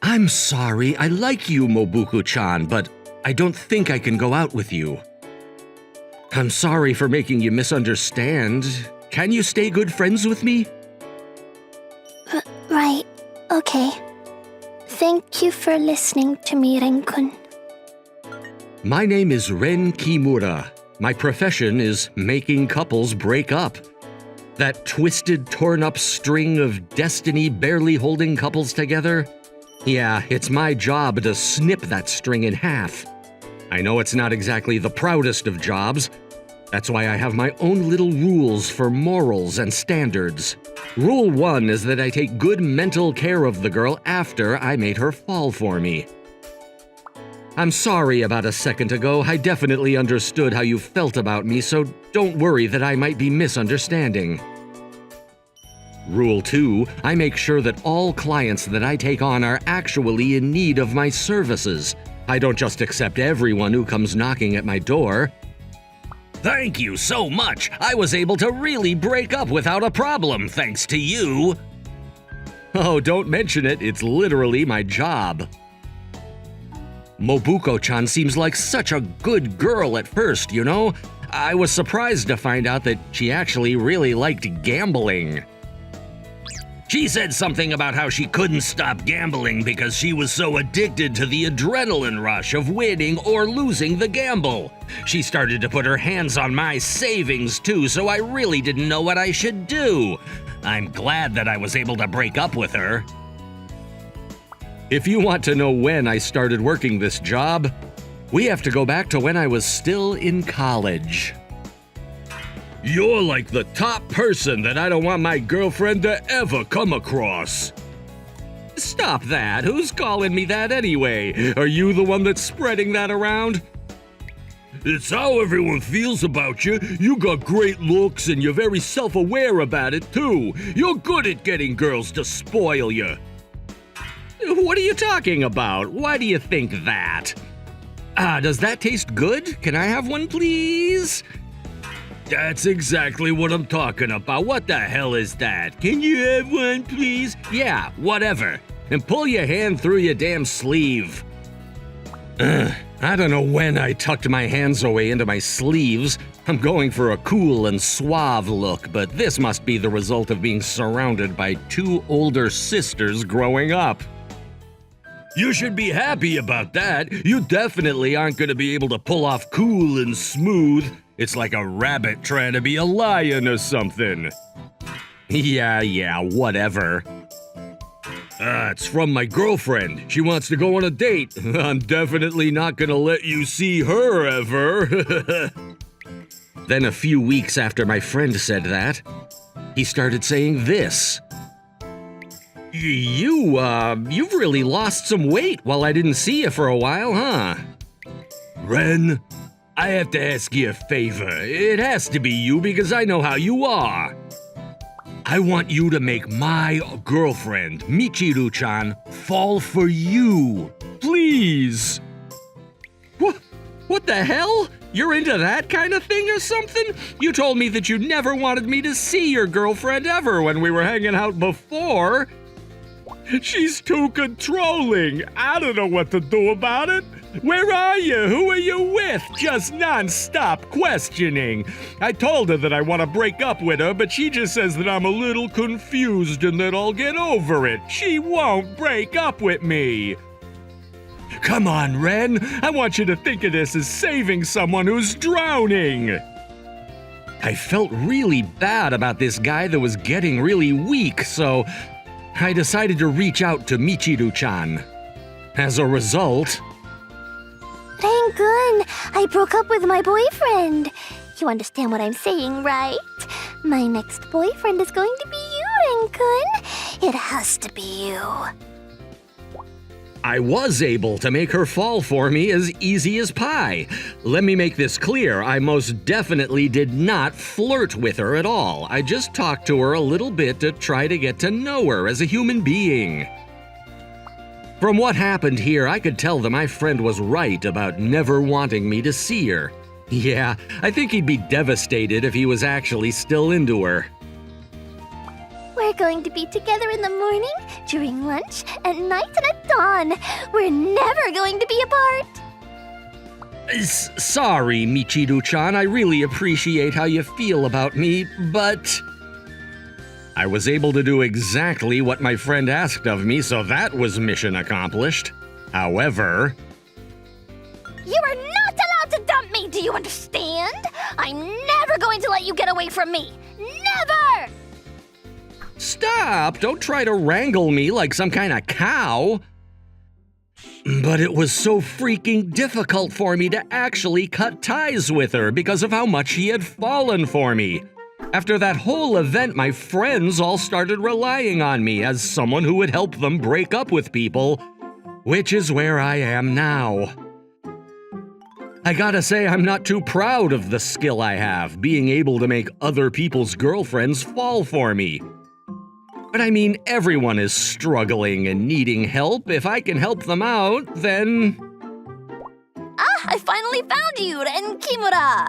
I'm sorry, I like you, Mobuko-chan, but I don't think I can go out with you. I'm sorry for making you misunderstand. Can you stay good friends with me? Right. Okay. Thank you for listening to me, Ren-kun. My name is Ren Kimura. My profession is making couples break up. That twisted, torn-up string of destiny barely holding couples together? Yeah, it's my job to snip that string in half. I know it's not exactly the proudest of jobs. That's why I have my own little rules for morals and standards. Rule 1 is that I take good mental care of the girl after I made her fall for me. I'm sorry about a second ago. I definitely understood how you felt about me, so don't worry that I might be misunderstanding. Rule 2, I make sure that all clients that I take on are actually in need of my services. I don't just accept everyone who comes knocking at my door. Thank you so much. I was able to really break up without a problem thanks to you. Oh, don't mention it. It's literally my job. Mobuko-chan seems like such a good girl at first, you know? I was surprised to find out that she actually really liked gambling. She said something about how she couldn't stop gambling because she was so addicted to the adrenaline rush of winning or losing the gamble. She started to put her hands on my savings too, so I really didn't know what I should do. I'm glad that I was able to break up with her. If you want to know when I started working this job, we have to go back to when I was still in college. You're like the top person that I don't want my girlfriend to ever come across. Stop that. Who's calling me that anyway? Are you the one that's spreading that around? It's how everyone feels about you. You got great looks and you're very self-aware about it too. You're good at getting girls to spoil you. What are you talking about? Why do you think that? Does that taste good? Can I have one, please? That's exactly what I'm talking about. What the hell is that? Can you have one, please? Yeah, whatever. And pull your hand through your damn sleeve. I don't know when I tucked my hands away into my sleeves. I'm going for a cool and suave look, but this must be the result of being surrounded by 2 older sisters growing up. You should be happy about that. You definitely aren't going to be able to pull off cool and smooth. It's like a rabbit trying to be a lion or something. Yeah, whatever. It's from my girlfriend. She wants to go on a date. I'm definitely not gonna let you see her ever. Then a few weeks after my friend said that, he started saying this. You've really lost some weight while I didn't see you for a while, huh? Ren, I have to ask you a favor. It has to be you because I know how you are. I want you to make my girlfriend, Michiru-chan, fall for you. Please. What the hell? You're into that kind of thing or something? You told me that you never wanted me to see your girlfriend ever when we were hanging out before. She's too controlling. I don't know what to do about it. Where are you? Who are you with? Just non-stop questioning. I told her that I want to break up with her, but she just says that I'm a little confused and that I'll get over it. She won't break up with me. Come on, Ren. I want you to think of this as saving someone who's drowning. I felt really bad about this guy that was getting really weak, so I decided to reach out to Michiru-chan. As a result... Ren-kun, I broke up with my boyfriend. You understand what I'm saying, right? My next boyfriend is going to be you, Ren-kun. It has to be you. I was able to make her fall for me as easy as pie. Let me make this clear, I most definitely did not flirt with her at all. I just talked to her a little bit to try to get to know her as a human being. From what happened here, I could tell that my friend was right about never wanting me to see her. Yeah, I think he'd be devastated if he was actually still into her. We're going to be together in the morning, during lunch, at night, and at dawn. We're never going to be apart. Sorry, Michiru-chan, I really appreciate how you feel about me, but I was able to do exactly what my friend asked of me, so that was mission accomplished. However, You are not allowed to dump me, do you understand? I'm never going to let you get away from me. Never! stop! Don't try to wrangle me like some kind of cow. But it was so freaking difficult for me to actually cut ties with her because of how much she had fallen for me. After that whole event, my friends all started relying on me as someone who would help them break up with people, which is where I am now. I gotta say, I'm not too proud of the skill I have, being able to make other people's girlfriends fall for me. But I mean, everyone is struggling and needing help. If I can help them out, then... I finally found you, Ren Kimura.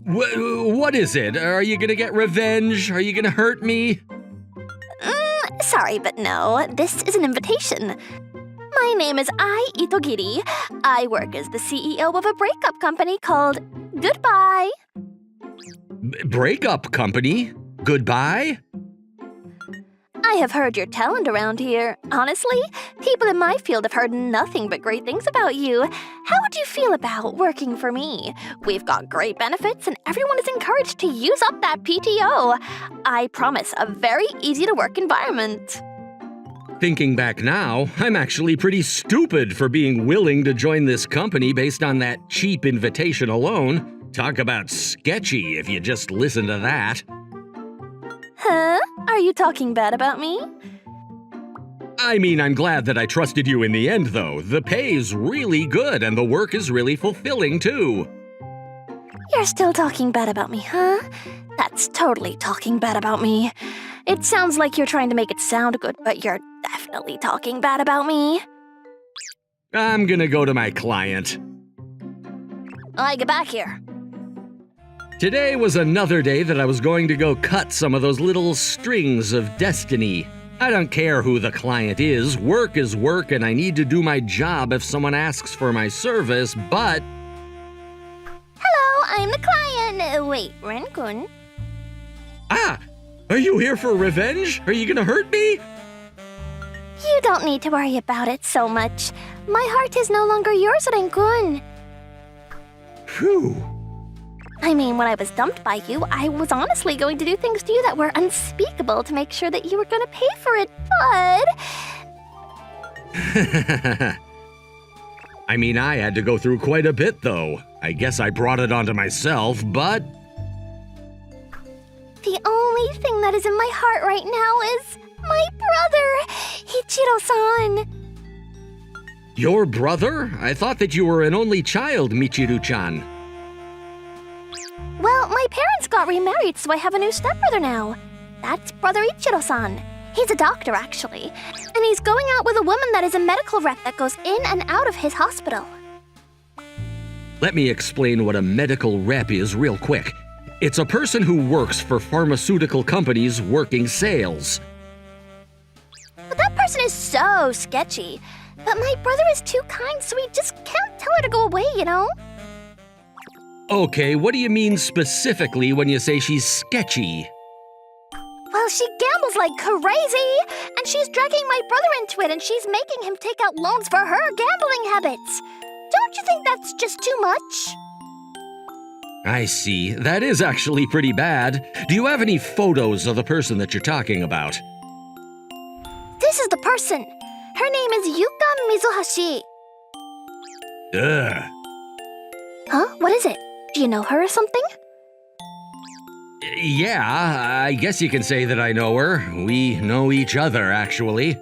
What is it? Are you gonna get revenge? Are you gonna hurt me? Sorry, but no. This is an invitation. My name is Ai Itogiri. I work as the CEO of a breakup company called Goodbye. Breakup company? Goodbye? I have heard your talent around here. Honestly, people in my field have heard nothing but great things about you. How would you feel about working for me? We've got great benefits and everyone is encouraged to use up that PTO. I promise a very easy-to-work environment. Thinking back now, I'm actually pretty stupid for being willing to join this company based on that cheap invitation alone. Talk about sketchy if you just listen to that. Huh? Are you talking bad about me? I mean, I'm glad that I trusted you in the end, though. The pay's really good and the work is really fulfilling, too. You're still talking bad about me, huh? That's totally talking bad about me. It sounds like you're trying to make it sound good, but you're definitely talking bad about me. I'm gonna go to my client. Get back here. Today was another day that I was going to go cut some of those little strings of destiny. I don't care who the client is work, and I need to do my job if someone asks for my service, but... Hello, I'm the client. Wait, Ren-kun? Ah! Are you here for revenge? Are you gonna hurt me? You don't need to worry about it so much. My heart is no longer yours, Ren-kun. Phew. I mean, when I was dumped by you, I was honestly going to do things to you that were unspeakable to make sure that you were going to pay for it, but... I mean, I had to go through quite a bit, though. I guess I brought it onto myself, but... The only thing that is in my heart right now is my brother, Ichiro-san. Your brother? I thought that you were an only child, Michiru-chan. Well, my parents got remarried, so I have a new stepbrother now. That's Brother Ichiro-san. He's a doctor, actually. And he's going out with a woman that is a medical rep that goes in and out of his hospital. Let me explain what a medical rep is real quick. It's a person who works for pharmaceutical companies working sales. But that person is so sketchy. But my brother is too kind, so we just can't tell her to go away, you know? Okay, what do you mean specifically when you say she's sketchy? Well, she gambles like crazy, and she's dragging my brother into it, and she's making him take out loans for her gambling habits. Don't you think that's just too much? I see. That is actually pretty bad. Do you have any photos of the person that you're talking about? This is the person. Her name is Yuka Mizuhashi. Ugh. Huh? What is it? Do you know her or something? Yeah, I guess you can say that I know her. We know each other, actually.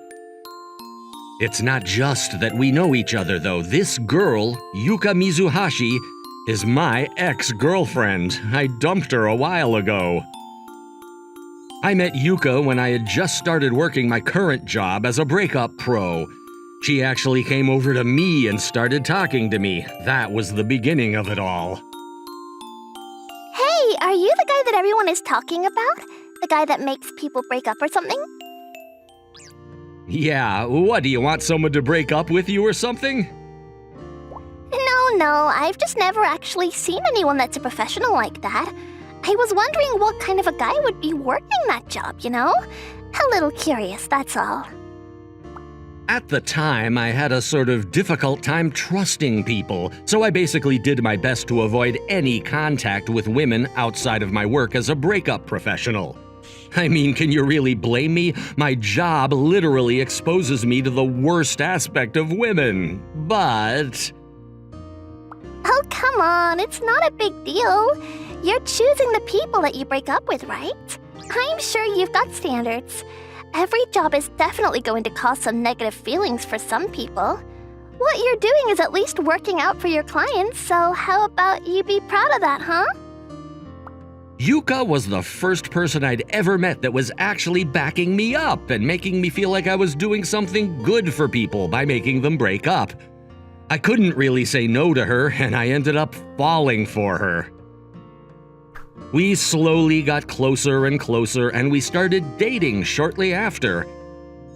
It's not just that we know each other, though. This girl, Yuka Mizuhashi, is my ex-girlfriend. I dumped her a while ago. I met Yuka when I had just started working my current job as a breakup pro. She actually came over to me and started talking to me. That was the beginning of it all. Hey, are you the guy that everyone is talking about? The guy that makes people break up or something? Yeah, what, do you want someone to break up with you or something? No, I've just never actually seen anyone that's a professional like that. I was wondering what kind of a guy would be working that job, you know? A little curious, that's all. At the time, I had a sort of difficult time trusting people, so I basically did my best to avoid any contact with women outside of my work as a breakup professional. I mean, can you really blame me? My job literally exposes me to the worst aspect of women. But... Oh, come on, it's not a big deal. You're choosing the people that you break up with, right? I'm sure you've got standards. Every job is definitely going to cause some negative feelings for some people. What you're doing is at least working out for your clients, so how about you be proud of that, huh? Yuka was the first person I'd ever met that was actually backing me up and making me feel like I was doing something good for people by making them break up. I couldn't really say no to her, and I ended up falling for her. We slowly got closer and closer, and we started dating shortly after.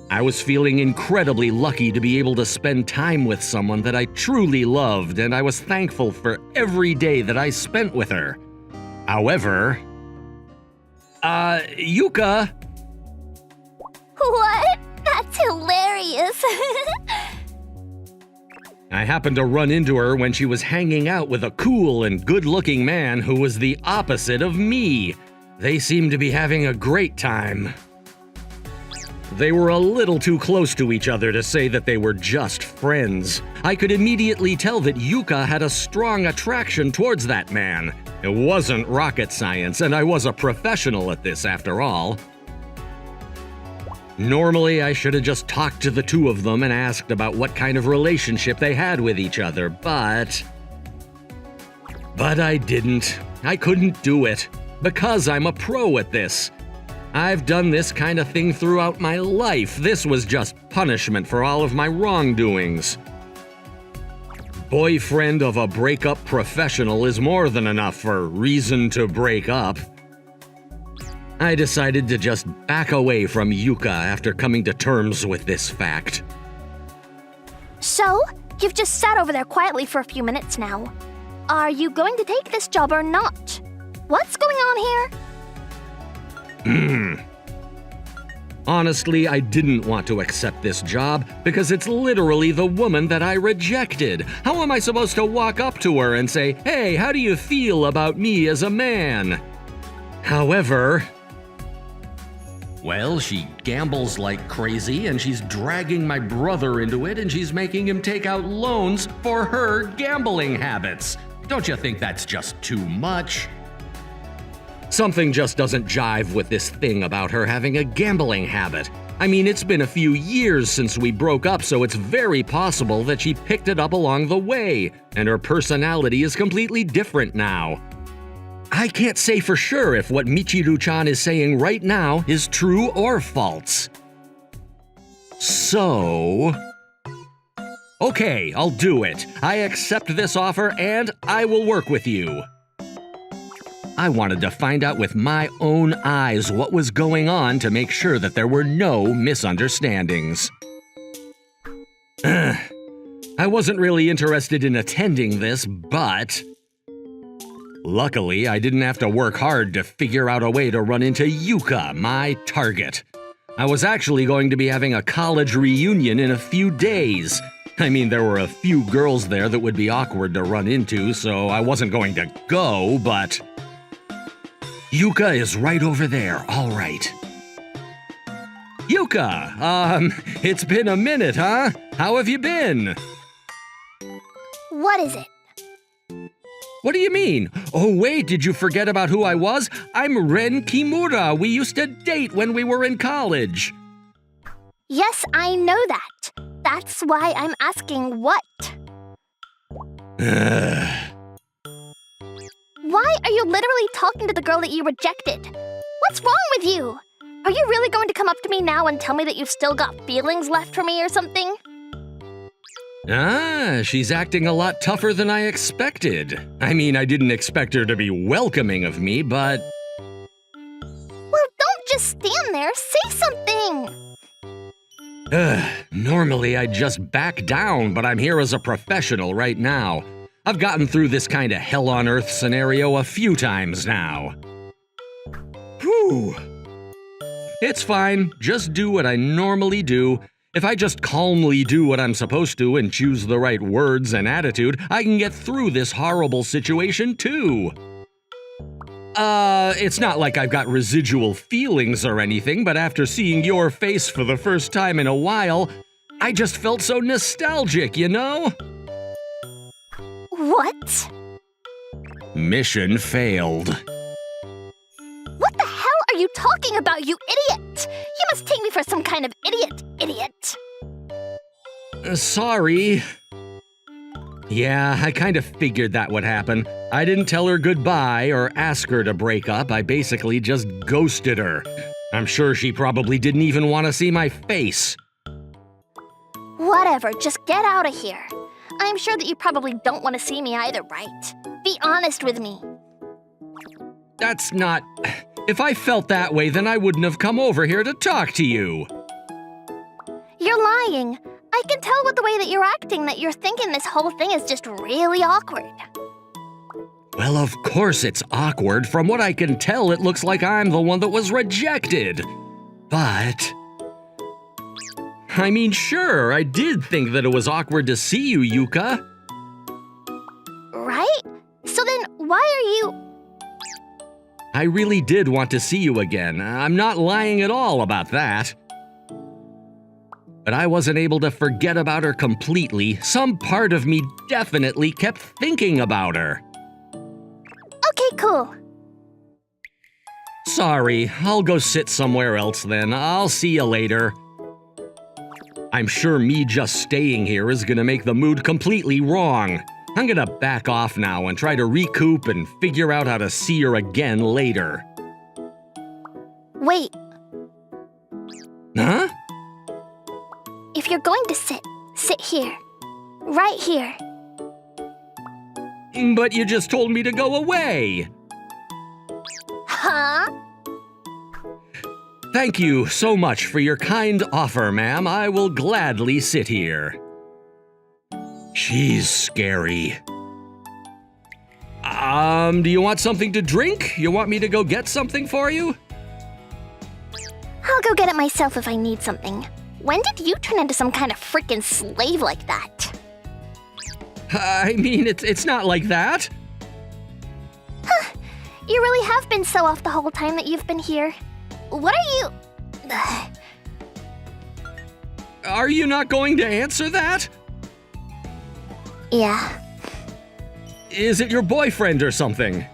I was feeling incredibly lucky to be able to spend time with someone that I truly loved, and I was thankful for every day that I spent with her. However... Yuka... What? That's hilarious. I happened to run into her when she was hanging out with a cool and good-looking man who was the opposite of me. They seemed to be having a great time. They were a little too close to each other to say that they were just friends. I could immediately tell that Yuka had a strong attraction towards that man. It wasn't rocket science, and I was a professional at this after all. Normally, I should have just talked to the two of them and asked about what kind of relationship they had with each other, but I didn't. I couldn't do it, because I'm a pro at this. I've done this kind of thing throughout my life. This was just punishment for all of my wrongdoings. Boyfriend of a breakup professional is more than enough for reason to break up. I decided to just back away from Yuka after coming to terms with this fact. So, you've just sat over there quietly for a few minutes now. Are you going to take this job or not? What's going on here? Honestly, I didn't want to accept this job because it's literally the woman that I rejected. How am I supposed to walk up to her and say, "Hey, how do you feel about me as a man?" However... Well, she gambles like crazy, and she's dragging my brother into it, and she's making him take out loans for her gambling habits. Don't you think that's just too much? Something just doesn't jive with this thing about her having a gambling habit. I mean, it's been a few years since we broke up, so it's very possible that she picked it up along the way, and her personality is completely different now. I can't say for sure if what Michiru-chan is saying right now is true or false. So... Okay, I'll do it. I accept this offer and I will work with you. I wanted to find out with my own eyes what was going on to make sure that there were no misunderstandings. I wasn't really interested in attending this, but... Luckily, I didn't have to work hard to figure out a way to run into Yuka, my target. I was actually going to be having a college reunion in a few days. I mean, there were a few girls there that would be awkward to run into, so I wasn't going to go, but... Yuka is right over there, all right. Yuka, it's been a minute, huh? How have you been? What is it? What do you mean? Oh wait, did you forget about who I was? I'm Ren Kimura. We used to date when we were in college. Yes, I know that. That's why I'm asking what. Why are you literally talking to the girl that you rejected? What's wrong with you? Are you really going to come up to me now and tell me that you've still got feelings left for me or something? She's acting a lot tougher than I expected. I mean, I didn't expect her to be welcoming of me, but... Well, don't just stand there. Say something. Normally I'd just back down, but I'm here as a professional right now. I've gotten through this kind of hell-on-earth scenario a few times now. Whew. It's fine. Just do what I normally do. If I just calmly do what I'm supposed to and choose the right words and attitude, I can get through this horrible situation too. It's not like I've got residual feelings or anything, but after seeing your face for the first time in a while, I just felt so nostalgic, you know? What? Mission failed. What the hell are you talking about, you idiot? You must take me for some kind of idiot. Sorry. Yeah, I kind of figured that would happen. I didn't tell her goodbye or ask her to break up. I basically just ghosted her. I'm sure she probably didn't even want to see my face. Whatever, just get out of here. I'm sure that you probably don't want to see me either, right? Be honest with me. That's not... If I felt that way, then I wouldn't have come over here to talk to you. You're lying. I can tell with the way that you're acting that you're thinking this whole thing is just really awkward. Well, of course it's awkward. From what I can tell, it looks like I'm the one that was rejected. But... I mean, sure, I did think that it was awkward to see you, Yuka. Right? So then, why are you... I really did want to see you again. I'm not lying at all about that. But I wasn't able to forget about her completely. Some part of me definitely kept thinking about her. Okay, cool. Sorry, I'll go sit somewhere else then. I'll see you later. I'm sure me just staying here is gonna make the mood completely wrong. I'm gonna back off now and try to recoup and figure out how to see her again later. Wait, Huh? if you're going to sit here. Right here. But you just told me to go away. Huh? Thank you so much for your kind offer, ma'am. I will gladly sit here. She's scary. Do you want something to drink? You want me to go get something for you? I'll go get it myself if I need something. When did you turn into some kind of freaking slave like that? I mean, it's not like that. You really have been so off the whole time that you've been here. What are you... Are you not going to answer that? Yeah. Is it your boyfriend or something?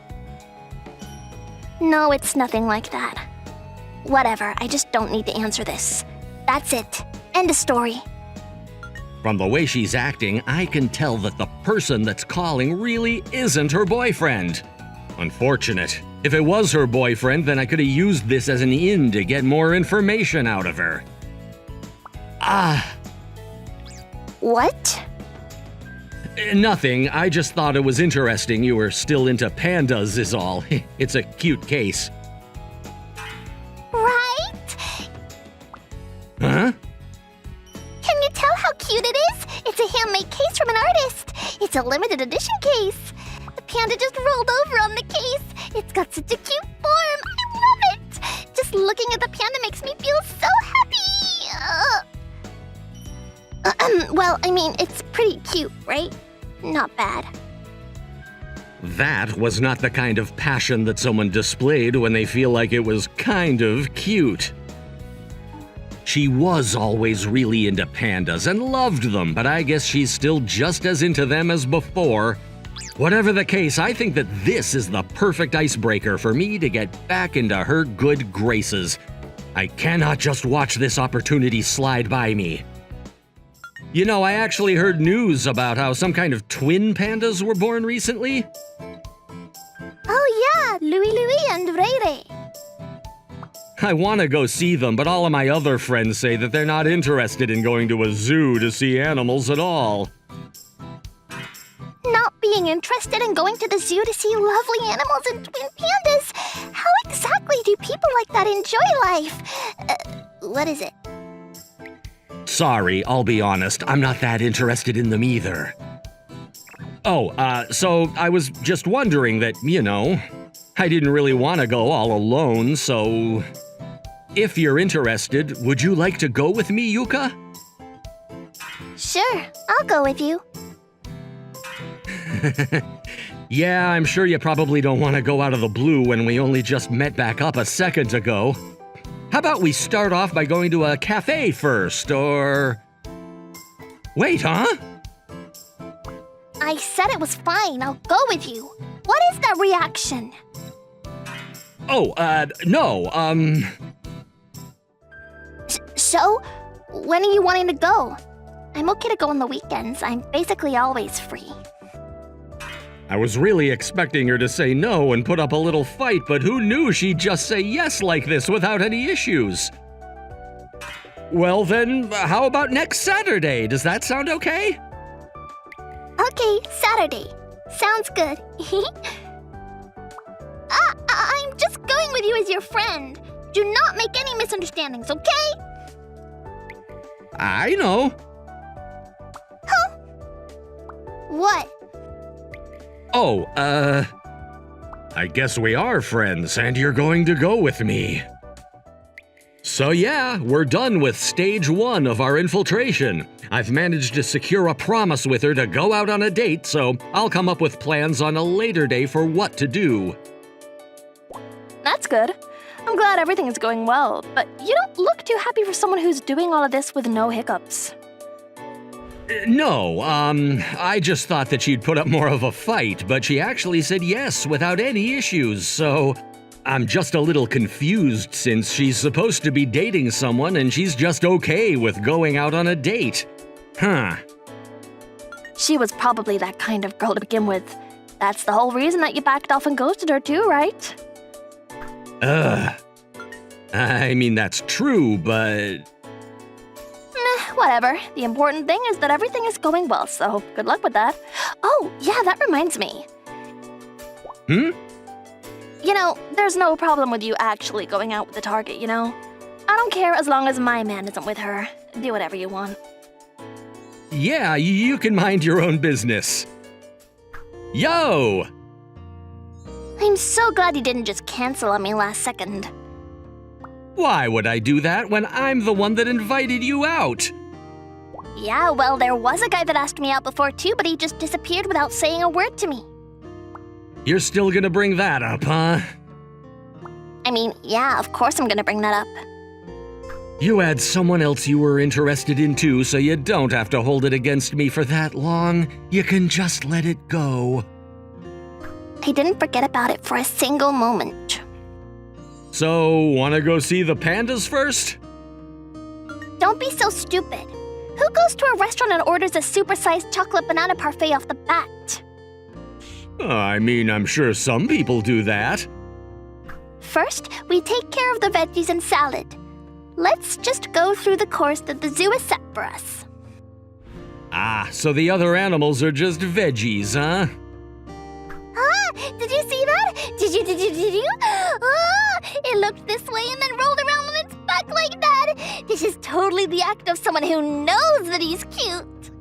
No, it's nothing like that. Whatever, I just don't need to answer this. That's it. End of story. From the way she's acting, I can tell that the person that's calling really isn't her boyfriend. Unfortunate. If it was her boyfriend, then I could have used this as an in to get more information out of her. What? Nothing. I just thought it was interesting you were still into pandas is all. It's a cute case. Right? Huh? Can you tell how cute it is? It's a handmade case from an artist. It's a limited edition case. The panda just rolled over on the case. It's got such a cute form. I love it. Just looking at the panda makes me feel so happy. Well, I mean, it's pretty cute, right? Not bad. That was not the kind of passion that someone displayed when they feel like it was kind of cute. She was always really into pandas and loved them, but I guess she's still just as into them as before. Whatever the case, I think that this is the perfect icebreaker for me to get back into her good graces. I cannot just watch this opportunity slide by me. You know, I actually heard news about how some kind of twin pandas were born recently. Oh yeah, Louie and Ray Ray. I want to go see them, but all of my other friends say that they're not interested in going to a zoo to see animals at all. Not being interested in going to the zoo to see lovely animals and twin pandas? How exactly do people like that enjoy life? What is it? Sorry, I'll be honest, I'm not that interested in them either. Oh, so I was just wondering that, I didn't really want to go all alone, so... If you're interested, would you like to go with me, Yuka? Sure, I'll go with you. Yeah, I'm sure you probably don't want to go out of the blue when we only just met back up a second ago. How about we start off by going to a cafe first, or... Wait, huh? I said it was fine. I'll go with you. What is that reaction? Oh, no, So, when are you wanting to go? I'm okay to go on the weekends. I'm basically always free. I was really expecting her to say no and put up a little fight, but who knew she'd just say yes like this without any issues? Well then, how about next Saturday? Does that sound okay? Okay, Saturday. Sounds good. I'm just going with you as your friend. Do not make any misunderstandings, okay? I know. Huh? What? Oh, I guess we are friends, and you're going to go with me. So yeah, we're done with stage 1 of our infiltration. I've managed to secure a promise with her to go out on a date, so I'll come up with plans on a later day for what to do. That's good. I'm glad everything is going well, but you don't look too happy for someone who's doing all of this with no hiccups. No, I just thought that she'd put up more of a fight, but she actually said yes without any issues, so I'm just a little confused since she's supposed to be dating someone and she's just okay with going out on a date. Huh. She was probably that kind of girl to begin with. That's the whole reason that you backed off and ghosted her too, right? I mean, that's true, but... Whatever. The important thing is that everything is going well, so good luck with that. Oh, yeah, that reminds me. There's no problem with you actually going out with the target, I don't care as long as my man isn't with her. Do whatever you want. Yeah, you can mind your own business. Yo! I'm so glad you didn't just cancel on me last second. Why would I do that when I'm the one that invited you out? Yeah, well, there was a guy that asked me out before too, but he just disappeared without saying a word to me. You're still gonna bring that up, huh? I mean, yeah, of course I'm gonna bring that up. You had someone else you were interested in too, so you don't have to hold it against me for that long. You can just let it go. I didn't forget about it for a single moment. So, wanna go see the pandas first? Don't be so stupid. Who goes to a restaurant and orders a supersized chocolate banana parfait off the bat? I mean, I'm sure some people do that. First, we take care of the veggies and salad. Let's just go through the course that the zoo has set for us. Ah, so the other animals are just veggies, huh? Did you see that? Did you? It looked this way and then rolled around on its back like that. This is totally the act of someone who knows that he's cute.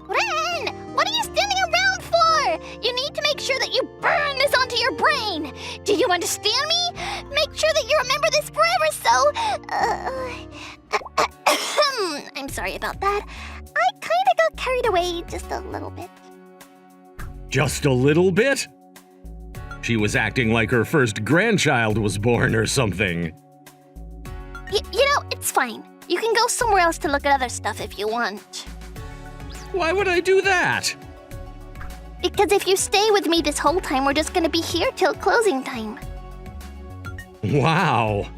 Ren, what are you standing around for? You need to make sure that you burn this onto your brain. Do you understand me? Make sure that you remember this forever, I'm sorry about that. I kinda got carried away just a little bit. Just a little bit? She was acting like her first grandchild was born or something. It's fine. You can go somewhere else to look at other stuff if you want. Why would I do that? Because if you stay with me this whole time, we're just gonna be here till closing time. Wow.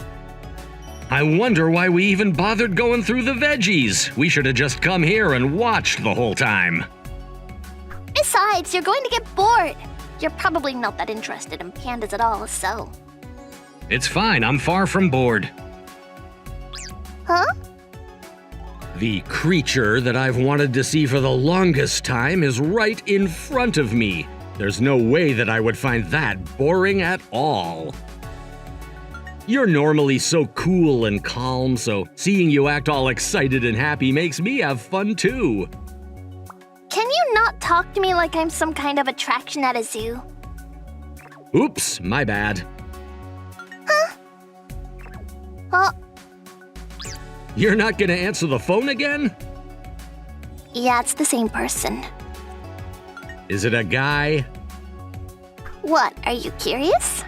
I wonder why we even bothered going through the veggies. We should have just come here and watched the whole time. Besides, you're going to get bored. You're probably not that interested in pandas at all, so... It's fine, I'm far from bored. Huh? The creature that I've wanted to see for the longest time is right in front of me. There's no way that I would find that boring at all. You're normally so cool and calm, so seeing you act all excited and happy makes me have fun too. Can you not talk to me like I'm some kind of attraction at a zoo? Oops, my bad. Huh? Oh, You're not gonna answer the phone again? yeah, it's the same person. Is it a guy? What, are you curious?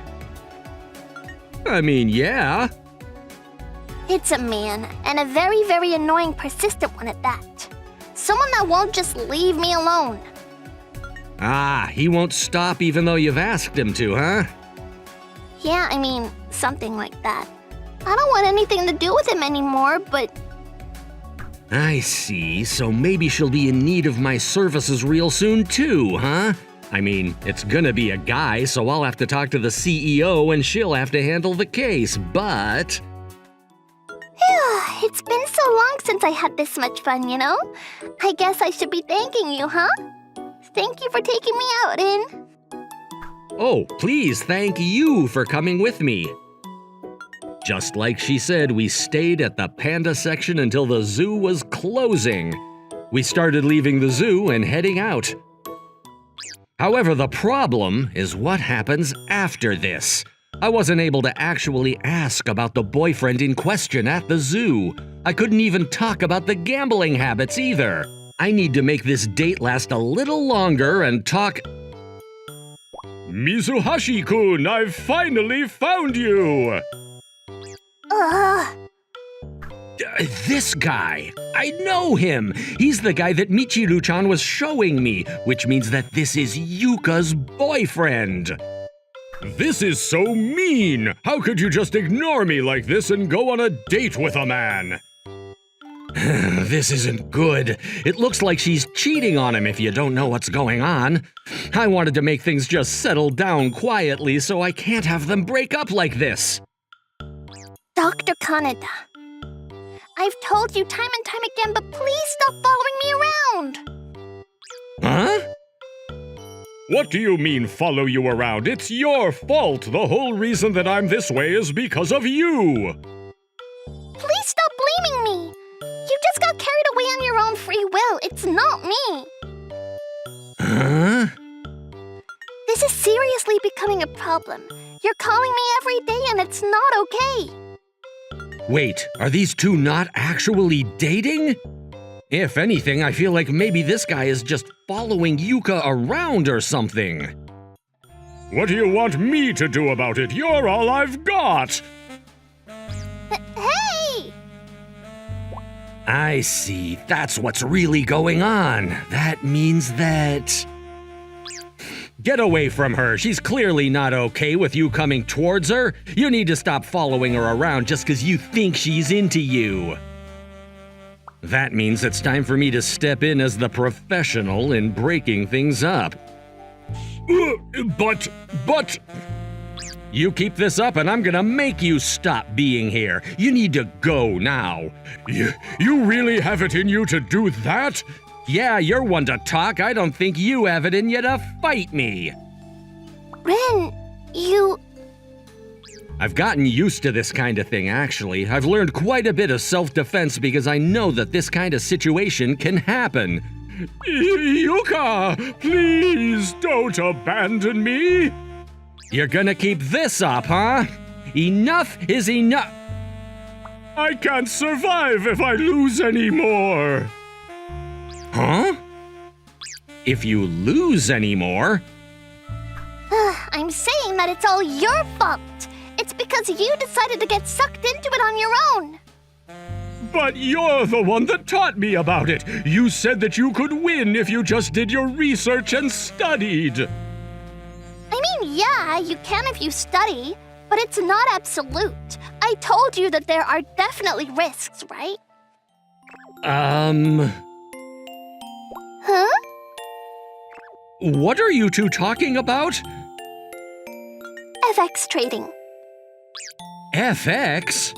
I mean, yeah. It's a man, and a very, very annoying, persistent one at that. Someone that won't just leave me alone. Ah, he won't stop even though you've asked him to, huh? Yeah, I mean, something like that. I don't want anything to do with him anymore, but I see, so maybe she'll be in need of my services real soon too, huh? I mean, it's gonna be a guy, so I'll have to talk to the CEO and she'll have to handle the case, but... it's been so long since I had this much fun, you know? I guess I should be thanking you, huh? Thank you for taking me out, In. Oh, please thank you for coming with me. Just like she said, we stayed at the panda section until the zoo was closing. We started leaving the zoo and heading out. However, the problem is what happens after this. I wasn't able to actually ask about the boyfriend in question at the zoo. I couldn't even talk about the gambling habits either. I need to make this date last a little longer and talk... Mizuhashi-kun, I've finally found you! Ugh. This guy! I know him! He's the guy that Michiru-chan was showing me, which means that this is Yuka's boyfriend. This is so mean! How could you just ignore me like this and go on a date with a man? This isn't good. It looks like she's cheating on him if you don't know what's going on. I wanted to make things just settle down quietly so I can't have them break up like this. Dr. Kaneda, I've told you time and time again, but please stop following me around. Huh? What do you mean follow you around? It's your fault. The whole reason that I'm this way is because of you. Please stop blaming me. You just got carried away on your own free will. It's not me. Huh? This is seriously becoming a problem. You're calling me every day and it's not okay. Wait, are these two not actually dating? If anything, I feel like maybe this guy is just following Yuka around or something. What do you want me to do about it? You're all I've got! Hey! I see. That's what's really going on. That means that... Get away from her. She's clearly not okay with you coming towards her. You need to stop following her around just because you think she's into you. That means it's time for me to step in as the professional in breaking things up. But... You keep this up and I'm gonna make you stop being here. You need to go now. You really have it in you to do that? Yeah, you're one to talk. I don't think you have it in you to fight me. Rin, you... I've gotten used to this kind of thing, actually. I've learned quite a bit of self-defense because I know that this kind of situation can happen. Yuka, please don't abandon me. You're gonna keep this up, huh? Enough is enough. I can't survive if I lose any more. Huh? If you lose any more? I'm saying that it's all your fault. It's because you decided to get sucked into it on your own. But you're the one that taught me about it. You said that you could win if you just did your research and studied. I mean, yeah, you can if you study, but it's not absolute. I told you that there are definitely risks, right? Huh? What are you two talking about? FX trading. FX?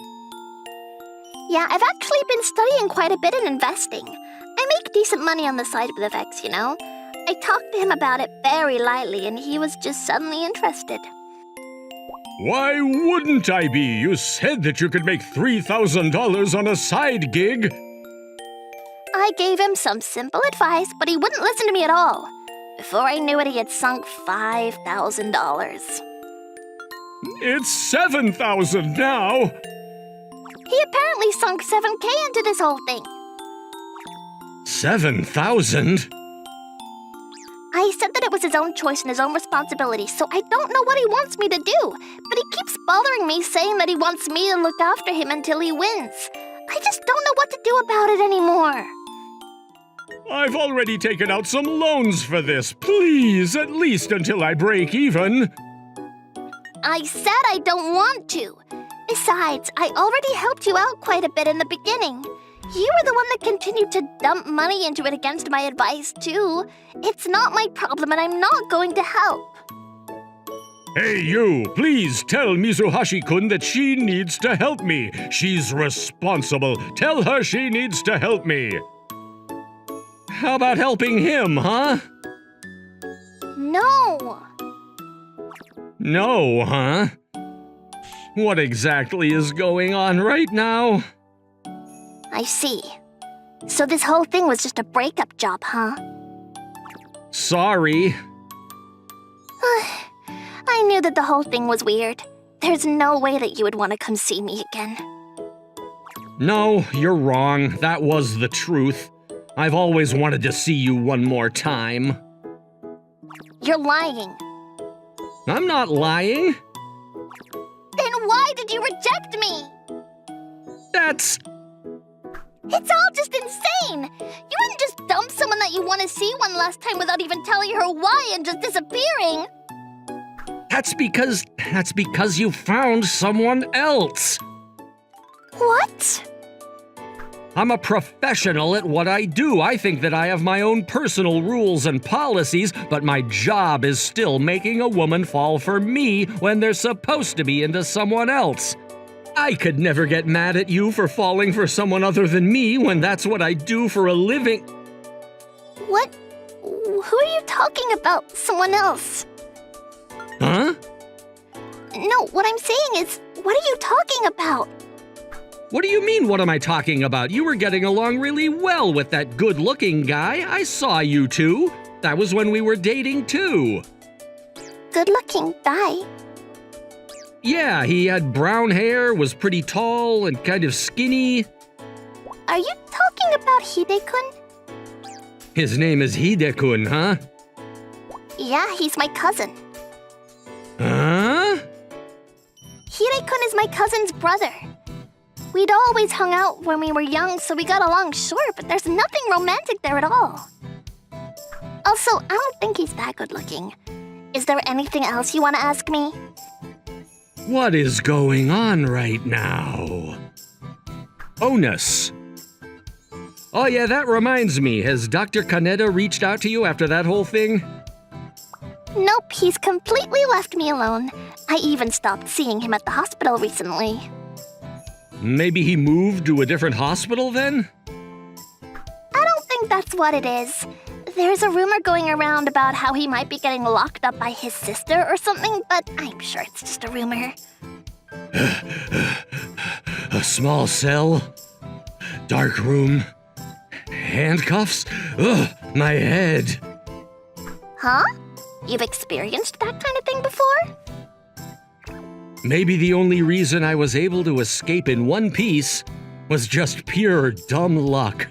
Yeah, I've actually been studying quite a bit in investing. I make decent money on the side with FX, you know? I talked to him about it very lightly and he was just suddenly interested. Why wouldn't I be? You said that you could make $3,000 on a side gig. I gave him some simple advice, but he wouldn't listen to me at all. Before I knew it, he had sunk $5,000. It's $7,000 now. He apparently sunk $7,000 into this whole thing. 7,000? I said that it was his own choice and his own responsibility, so I don't know what he wants me to do. But he keeps bothering me, saying that he wants me to look after him until he wins. I just don't know what to do about it anymore. I've already taken out some loans for this. Please, at least until I break even. I said I don't want to. Besides, I already helped you out quite a bit in the beginning. You were the one that continued to dump money into it against my advice, too. It's not my problem, and I'm not going to help. Hey, you! Please tell Mizuhashi-kun that she needs to help me. She's responsible. Tell her she needs to help me. How about helping him, huh? No. No, huh? What exactly is going on right now? I see. So this whole thing was just a breakup job, huh? Sorry. I knew that the whole thing was weird. There's no way that you would want to come see me again. No, you're wrong. That was the truth. I've always wanted to see you one more time. You're lying. I'm not lying. Then why did you reject me? That's... It's all just insane! You wouldn't just dump someone that you want to see one last time without even telling her why and just disappearing! That's because you found someone else. What? I'm a professional at what I do. I think that I have my own personal rules and policies, but my job is still making a woman fall for me when they're supposed to be into someone else. I could never get mad at you for falling for someone other than me when that's what I do for a living. What? Who are you talking about? Someone else? Huh? No, what I'm saying is, what are you talking about? What do you mean, what am I talking about? You were getting along really well with that good-looking guy. I saw you two. That was when we were dating, too. Good-looking guy? Yeah, he had brown hair, was pretty tall, and kind of skinny. Are you talking about Hide-kun? His name is Hide-kun, huh? Yeah, he's my cousin. Huh? Hide-kun is my cousin's brother. We'd always hung out when we were young, so we got along sure, but there's nothing romantic there at all. Also, I don't think he's that good-looking. Is there anything else you want to ask me? What is going on right now? Onus. Oh yeah, that reminds me. Has Dr. Kaneda reached out to you after that whole thing? Nope, he's completely left me alone. I even stopped seeing him at the hospital recently. Maybe he moved to a different hospital then? I don't think that's what it is. There's a rumor going around about how he might be getting locked up by his sister or something, but I'm sure it's just a rumor. A small cell? Dark room? Handcuffs? Ugh, my head. Huh? You've experienced that kind of thing before? Maybe the only reason I was able to escape in one piece was just pure dumb luck.